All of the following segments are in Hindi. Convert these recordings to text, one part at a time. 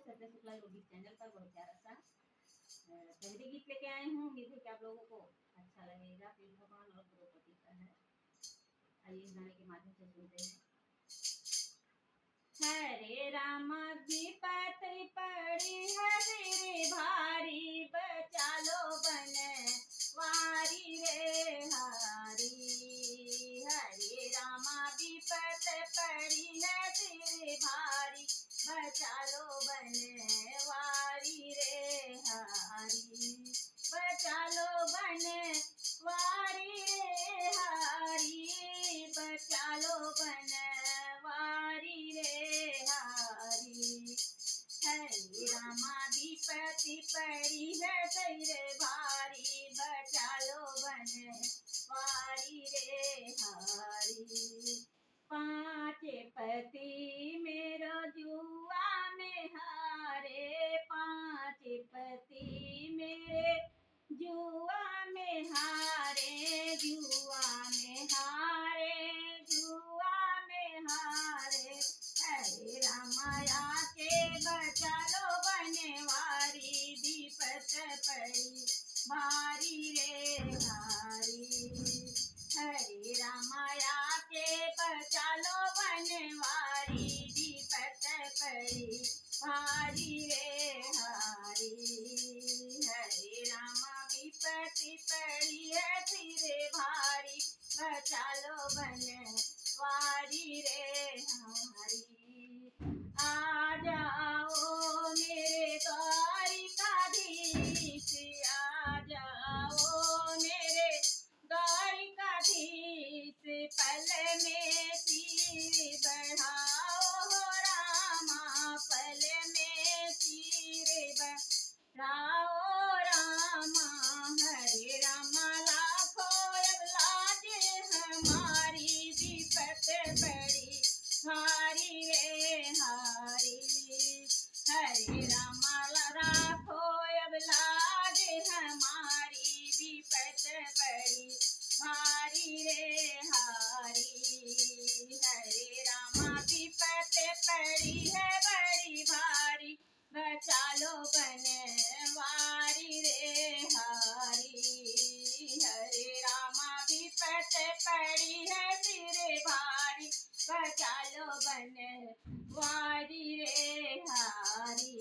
सत्य शुक्ला लोकगीत चैनल पर बहुत प्यारा सा गहरी गीत लेके आए हूँ। उम्मीद है कि आप लोगों को अच्छा लगेगा। कृष्ण भगवान और द्रौपदी का है। आइए इस गाने के माध्यम से सुनते हैं। हरे राम विपत्ति पड़ी है वीर भारी, बचा लो बन वारी रे हारी। हरे राम विपत्ति पड़ी है वीर भारी, बचा लो बन वारी रे हारी। बचा लो बन वारी रे हारी, बचा लो बन वारी रे हारी। हरे रामा विपत्ति पड़ी है तेरे भारी, बचा लो बन वारी रे हारी। पांच पति मेरो जुआ में हारे, पांच पति मेरे जुआ में हारे, जुआ में हारे, जुआ में हारे। हरे रामाया के बचा लो बनवारी, विपत पड़ी भारी रे हारी। हरे रामाया के बचा लो बनवारी, विपत पड़ी भारी रे हारी। हरे रामा विपत्ति पड़ी है फिर भारी, बचा लो बनवारी रे हारी। आ जाओ मेरे द्वारिकाधीश, आ जाओ मेरे द्वारिकाधीश। पल में तीर बढ़ाओ रामा, पल में तीर बढ़ाओ रामा। हरे रामा लाखों अब लाज हमारी, विपत बड़ी भारी रे हारी। हरे रामा राखो अब लाज हमारी, विपत बड़ी भारी रे हारी। हरे रामा विपत पड़ी है बड़ी भारी, बचा लो बनवारी रे हारी। हरे रामा विपत पड़ी है सिर भारी, बचा लो बनवारी रे हारी।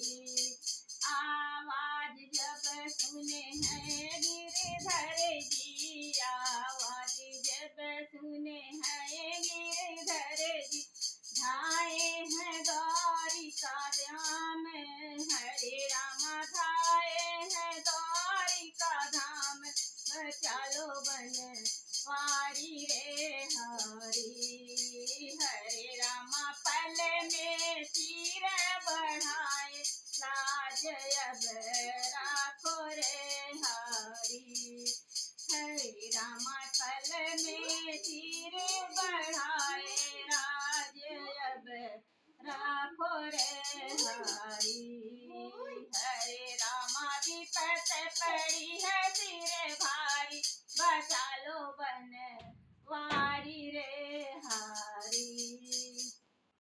आवाज जब सुने हैं गिरधर जी, आवाज जब सुने हैं गिरधर जी। धाये हैं द्वारिका धाम, हरे रामा धाये